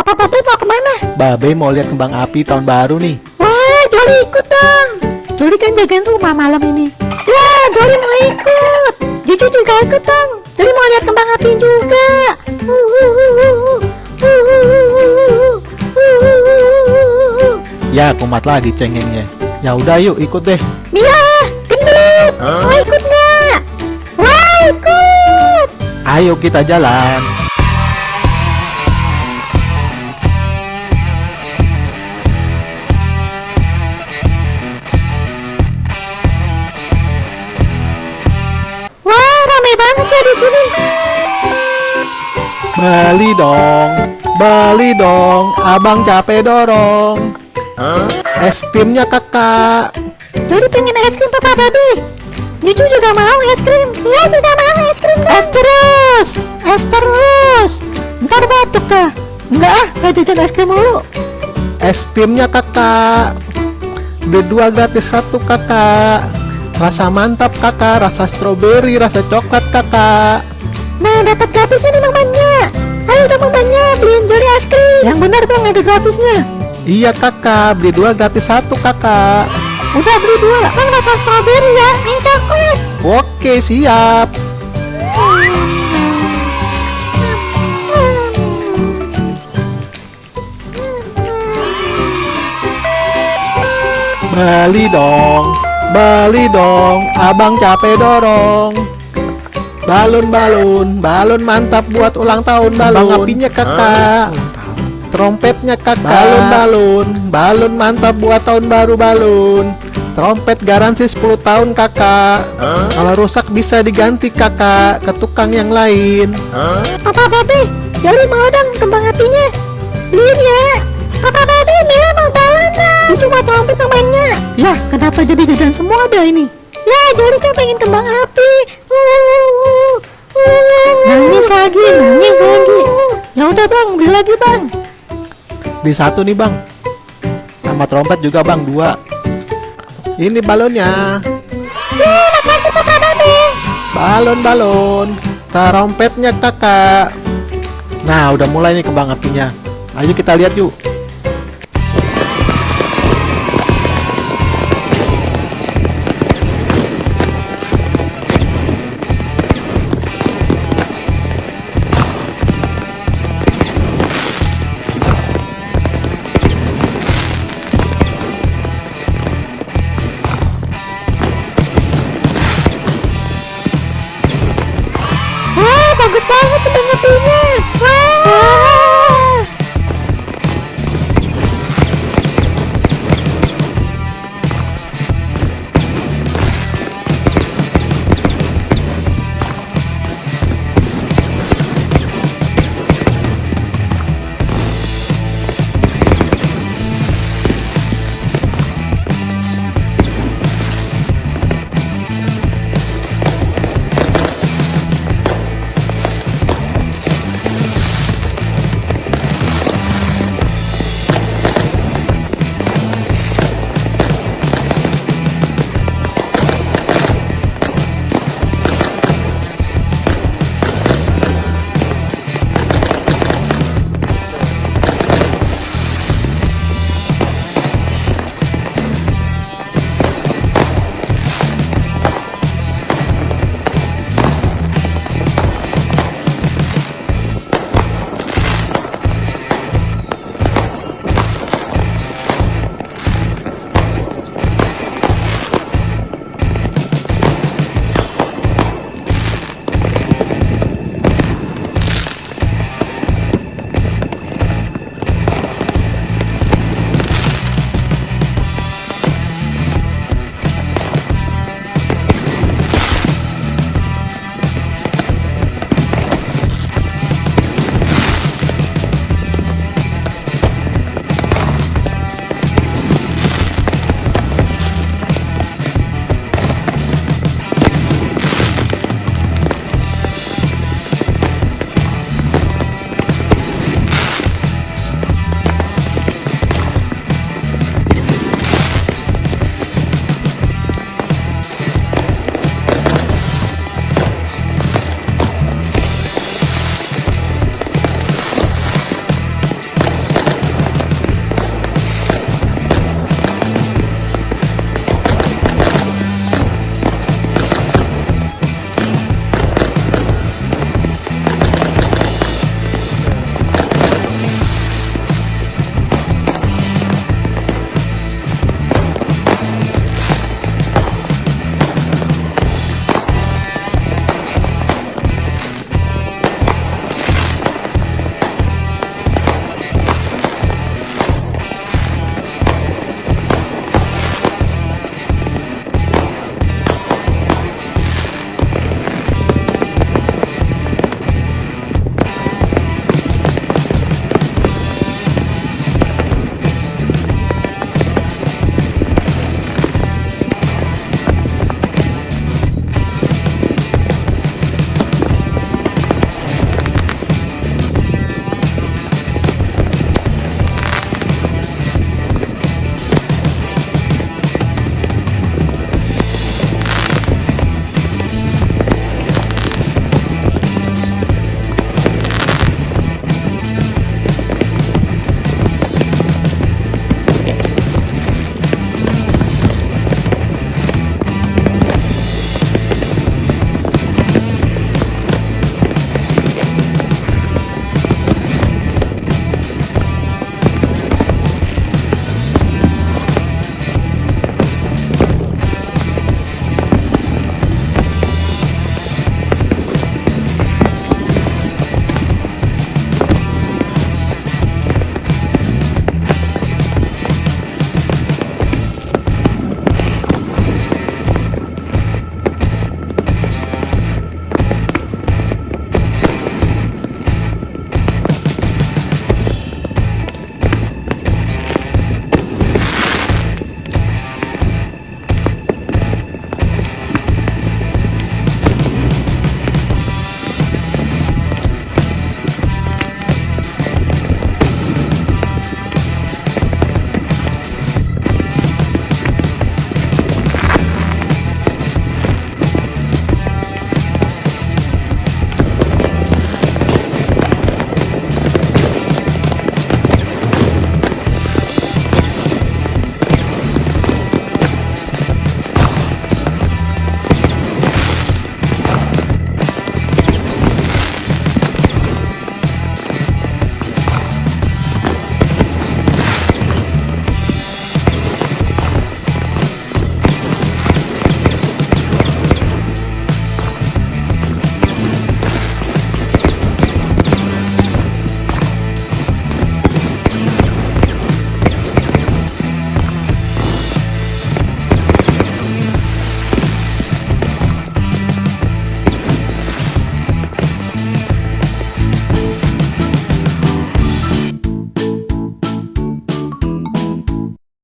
Papa Babe mau kemana? Babe mau lihat kembang api tahun baru nih. Wah, Joli ikut dong. Joli kan jagain rumah malam ini. Ya, Joli mau ikut. Juju juga ikut dong. Joli mau lihat kembang api juga. Ya, kumat lagi cengengnya. Ya udah yuk ikut deh. Mila, gendut. Mau ikut nggak? Wah, ikut. Ayo kita jalan. Wah, ramai banget ya di sini. Bali dong, abang capek dorong. Es krimnya kakak. Joli pengen es krim Papa Babe. Juju juga mau es krim. Mila juga mau es krim. Es terus. Ntar batuk dah. Enggak ah, gak jajan es krim mulu. Es krimnya kakak. Beli 2 gratis 1 kakak. Rasa mantap kakak, rasa stroberi, rasa coklat kakak. Nah, dapat gratis ini mamanya. Ayo dong mamanya, beliin Joli es krim. Yang benar bang, ada gratisnya. Iya kakak, beli 2 gratis 1 kakak. Udah beli 2. Bang rasa stroberi ya, yang coklat. Oke siap. Bali dong, abang capek dorong. Balon mantap buat ulang tahun balon. Bang apinya kakak. Trompetnya kakak. Balon mantap buat tahun baru balon. Trompet garansi 10 tahun kakak. Kalau rusak bisa diganti kakak ke tukang yang lain. Papa Babe, Joli mau dong kembang apinya. Beliin ya. Papa Babe, Mila mau balon dong. Itu mau trompet namanya. Ya, kenapa jadi jajan semua dah ini? Ya, Joli kan pengen kembang api. Nangis lagi. Ya udah bang, beli lagi bang. Beli 1 nih bang. Sama trompet juga bang 2. Ini balonnya. Makasih Papa Babe. Balon. Trompetnya kakak. Nah udah mulai nih kembang apinya. Ayo kita lihat yuk. Wah, bagus banget kembang apinya. Wah.